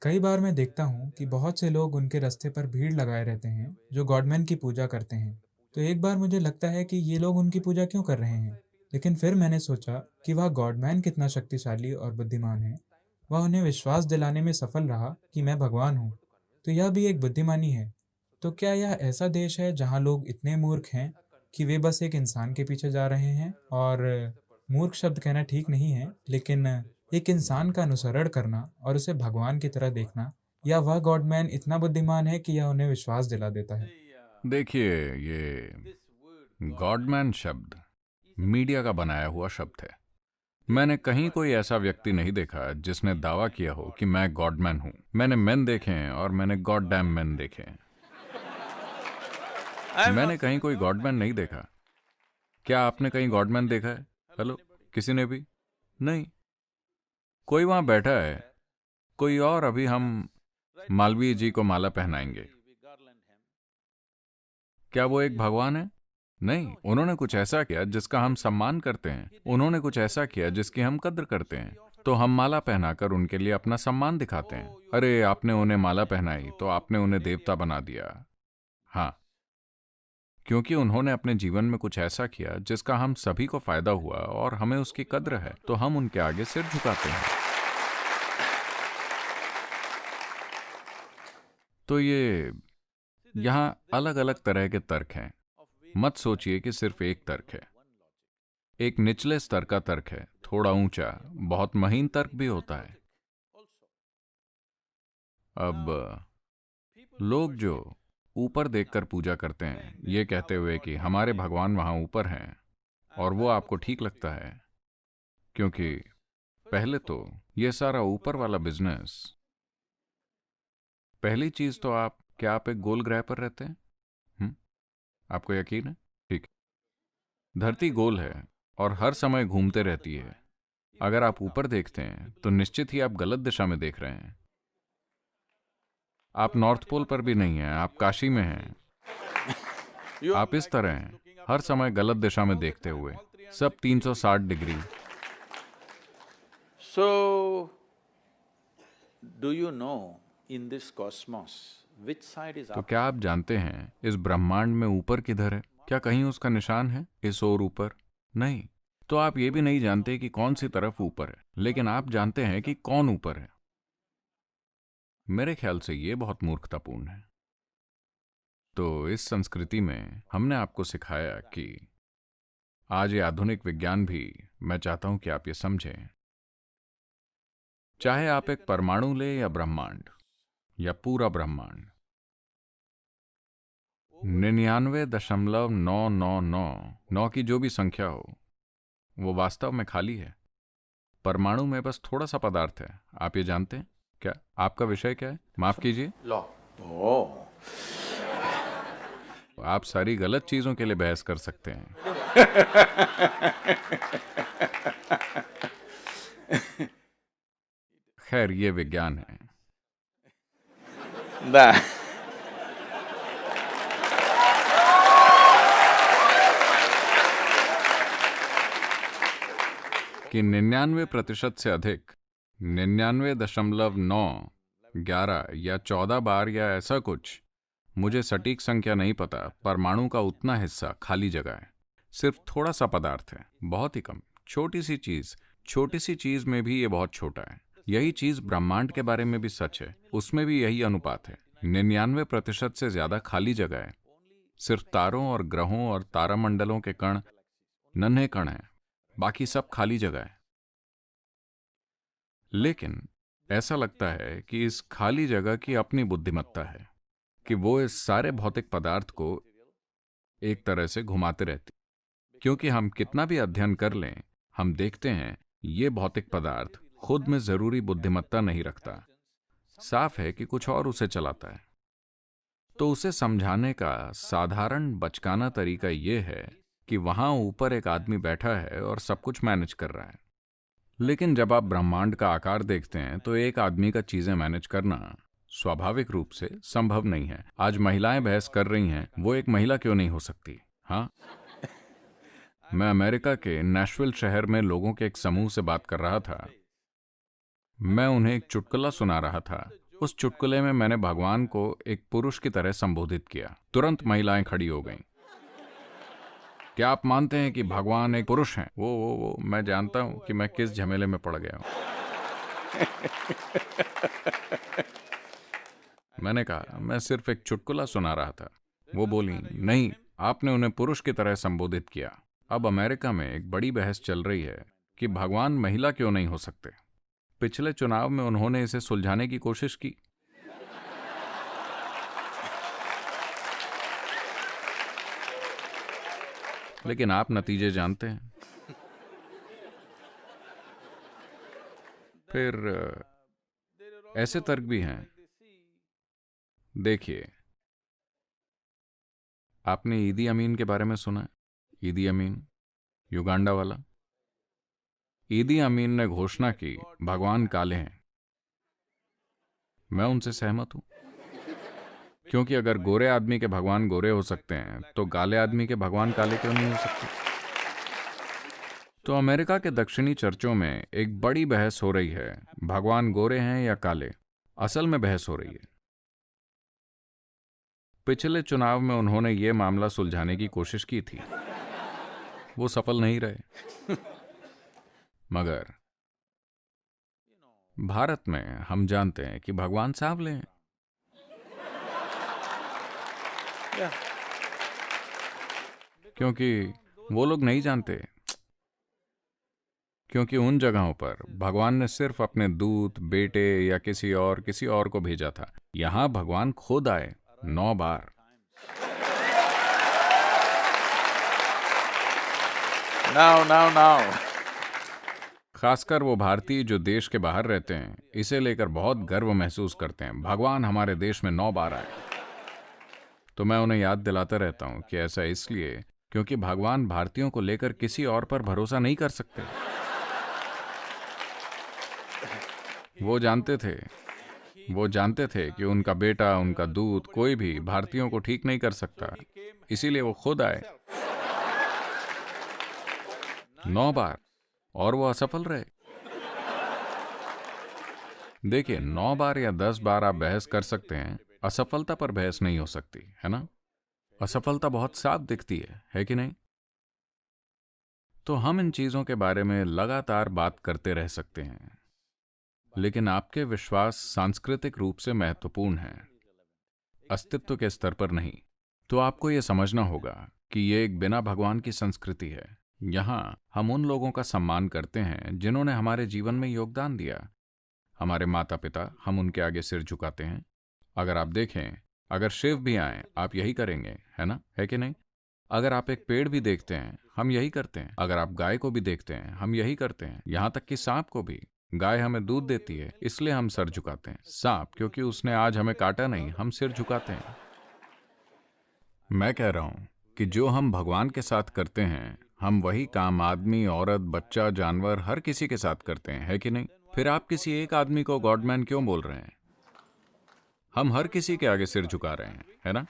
कई बार मैं देखता हूँ कि बहुत से लोग उनके रास्ते पर भीड़ लगाए रहते हैं जो गॉडमैन की पूजा करते हैं। तो एक बार मुझे लगता है कि ये लोग उनकी पूजा क्यों कर रहे हैं। लेकिन फिर मैंने सोचा कि वह गॉडमैन कितना शक्तिशाली और बुद्धिमान है। वह उन्हें विश्वास दिलाने में सफल रहा कि मैं भगवान हूँ। तो यह भी एक बुद्धिमानी है। तो क्या यह ऐसा देश है जहाँ लोग इतने मूर्ख हैं कि वे बस एक इंसान के पीछे जा रहे हैं? और मूर्ख शब्द कहना ठीक नहीं है, लेकिन एक इंसान का अनुसरण करना और उसे भगवान की तरह देखना, या वह गॉडमैन इतना बुद्धिमान है कि यह उन्हें विश्वास दिला देता है? देखिए, ये गॉडमैन शब्द मीडिया का बनाया हुआ शब्द है। मैंने कहीं कोई ऐसा व्यक्ति नहीं देखा जिसने दावा किया हो कि मैं गॉडमैन हूं। मैंने मैन देखे हैं और मैंने गॉड डैम मैन देखे हैं। मैंने कहीं कोई गॉडमैन नहीं देखा। क्या आपने कहीं गॉडमैन देखा है? हेलो, किसी ने भी नहीं। कोई वहां बैठा है, कोई और। अभी हम मालवीय जी को माला पहनाएंगे। क्या वो एक भगवान है? नहीं। उन्होंने कुछ ऐसा किया जिसका हम सम्मान करते हैं। उन्होंने कुछ ऐसा किया जिसकी हम कद्र करते हैं। तो हम माला पहनाकर उनके लिए अपना सम्मान दिखाते हैं। अरे, आपने उन्हें माला पहनाई तो आपने उन्हें देवता बना दिया। हाँ, क्योंकि उन्होंने अपने जीवन में कुछ ऐसा किया जिसका हम सभी को फायदा हुआ और हमें उसकी कद्र है, तो हम उनके आगे सिर झुकाते हैं। तो ये यहाँ अलग अलग तरह के तर्क हैं। मत सोचिए कि सिर्फ एक तर्क है। एक निचले स्तर का तर्क है, थोड़ा ऊंचा, बहुत महीन तर्क भी होता है। अब लोग जो ऊपर देखकर पूजा करते हैं, ये कहते हुए कि हमारे भगवान वहां ऊपर हैं, और वो आपको ठीक लगता है, क्योंकि पहले तो ये सारा ऊपर वाला बिजनेस। पहली चीज तो आप, क्या आप एक गोल ग्रह पर रहते हैं? हम्म? आपको यकीन है? ठीक है। धरती गोल है और हर समय घूमते रहती है। अगर आप ऊपर देखते हैं तो निश्चित ही आप गलत दिशा में देख रहे हैं। आप नॉर्थ पोल पर भी नहीं हैं, आप काशी में हैं। आप इस तरह हैं, हर समय गलत दिशा में देखते हुए, सब 360 degree. So, do you know in this cosmos which side is तो up? क्या आप जानते हैं इस ब्रह्मांड में ऊपर किधर है? क्या कहीं उसका निशान है इस ओर ऊपर? नहीं। तो आप ये भी नहीं जानते कि कौन सी तरफ ऊपर है, लेकिन आप जानते हैं कि कौन ऊपर है। मेरे ख्याल से ये बहुत मूर्खतापूर्ण है। तो इस संस्कृति में हमने आपको सिखाया कि आज ये आधुनिक विज्ञान भी, मैं चाहता हूं कि आप ये समझें, चाहे आप एक परमाणु ले या ब्रह्मांड या पूरा ब्रह्मांड, 99.999 की जो भी संख्या हो, वो वास्तव में खाली है। परमाणु में बस थोड़ा सा पदार्थ है। आप ये जानते हैं? क्या आपका विषय क्या है? माफ कीजिए, Law. Oh. आप सारी गलत चीजों के लिए बहस कर सकते हैं। खैर, ये विज्ञान है। That. कि 99% से अधिक, 99.911 या 14 बार या ऐसा कुछ, मुझे सटीक संख्या नहीं पता, परमाणु का उतना हिस्सा खाली जगह है। सिर्फ थोड़ा सा पदार्थ है, बहुत ही कम, छोटी सी चीज। छोटी सी चीज में भी ये बहुत छोटा है। यही चीज ब्रह्मांड के बारे में भी सच है, उसमें भी यही अनुपात है। 99% से ज्यादा खाली जगह है। सिर्फ तारों और ग्रहों और तारामंडलों के कण, नन्हे कण हैं, बाकी सब खाली जगह है। लेकिन ऐसा लगता है कि इस खाली जगह की अपनी बुद्धिमत्ता है कि वो इस सारे भौतिक पदार्थ को एक तरह से घुमाते रहती। क्योंकि हम कितना भी अध्ययन कर लें, हम देखते हैं ये भौतिक पदार्थ खुद में जरूरी बुद्धिमत्ता नहीं रखता। साफ है कि कुछ और उसे चलाता है। तो उसे समझाने का साधारण बचकाना तरीका ये है कि वहां ऊपर एक आदमी बैठा है और सब कुछ मैनेज कर रहा है। लेकिन जब आप ब्रह्मांड का आकार देखते हैं तो एक आदमी का चीजें मैनेज करना स्वाभाविक रूप से संभव नहीं है। आज महिलाएं बहस कर रही हैं, वो एक महिला क्यों नहीं हो सकती? हाँ, मैं अमेरिका के नेशविल शहर में लोगों के एक समूह से बात कर रहा था। मैं उन्हें एक चुटकुला सुना रहा था। उस चुटकुले में मैंने भगवान को एक पुरुष की तरह संबोधित किया। तुरंत महिलाएं खड़ी हो गईं। क्या आप मानते हैं कि भगवान एक पुरुष हैं? वो मैं जानता हूं कि मैं किस झमेले में पड़ गया हूं। मैंने कहा, मैं सिर्फ एक चुटकुला सुना रहा था। वो बोली, नहीं, आपने उन्हें पुरुष की तरह संबोधित किया। अब अमेरिका में एक बड़ी बहस चल रही है कि भगवान महिला क्यों नहीं हो सकते। पिछले चुनाव में उन्होंने इसे सुलझाने की कोशिश की। लेकिन आप नतीजे जानते हैं। फिर ऐसे तर्क भी हैं। देखिए, आपने ईदी अमीन के बारे में सुना है? ईदी अमीन, युगांडा वाला। ईदी अमीन ने घोषणा की, भगवान काले हैं। मैं उनसे सहमत हूं, क्योंकि अगर गोरे आदमी के भगवान गोरे हो सकते हैं तो काले आदमी के भगवान काले क्यों नहीं हो सकते? तो अमेरिका के दक्षिणी चर्चों में एक बड़ी बहस हो रही है, भगवान गोरे हैं या काले। असल में बहस हो रही है। पिछले चुनाव में उन्होंने ये मामला सुलझाने की कोशिश की थी। वो सफल नहीं रहे। मगर भारत में हम जानते हैं कि भगवान सांवले हैं। क्योंकि वो लोग नहीं जानते, क्योंकि उन जगहों पर भगवान ने सिर्फ अपने दूत, बेटे या किसी और को भेजा था। यहां भगवान खुद आए 9 बार। Now. खासकर वो भारतीय जो देश के बाहर रहते हैं, इसे लेकर बहुत गर्व महसूस करते हैं। भगवान हमारे देश में 9 बार आए। तो मैं उन्हें याद दिलाता रहता हूं कि ऐसा इसलिए क्योंकि भगवान भारतीयों को लेकर किसी और पर भरोसा नहीं कर सकते। वो जानते थे कि उनका बेटा, उनका दूत, कोई भी भारतीयों को ठीक नहीं कर सकता। इसीलिए वो खुद आए 9 बार, और वो असफल रहे। देखिए, 9 बार या 10 बार आप बहस कर सकते हैं, असफलता पर बहस नहीं हो सकती, है ना? असफलता बहुत साफ दिखती है कि नहीं? तो हम इन चीजों के बारे में लगातार बात करते रह सकते हैं, लेकिन आपके विश्वास सांस्कृतिक रूप से महत्वपूर्ण हैं, अस्तित्व के स्तर पर नहीं। तो आपको यह समझना होगा कि यह एक बिना भगवान की संस्कृति है। यहां हम उन लोगों का सम्मान करते हैं जिन्होंने हमारे जीवन में योगदान दिया। हमारे माता पिता, हम उनके आगे सिर झुकाते हैं। अगर आप देखें, अगर शिव भी आए, आप यही करेंगे, है ना? है कि नहीं? अगर आप एक पेड़ भी देखते हैं, हम यही करते हैं। अगर आप गाय को भी देखते हैं, हम यही करते हैं। यहां तक कि सांप को भी। गाय हमें दूध देती है, इसलिए हम सर झुकाते हैं। सांप, क्योंकि उसने आज हमें काटा नहीं, हम सिर झुकाते हैं। मैं कह रहा हूं कि जो हम भगवान के साथ करते हैं, हम वही काम आदमी, औरत, बच्चा, जानवर, हर किसी के साथ करते हैं, है कि नहीं? फिर आप किसी एक आदमी को गॉडमैन क्यों बोल रहे हैं? हम हर किसी के आगे सिर झुका रहे हैं, है ना?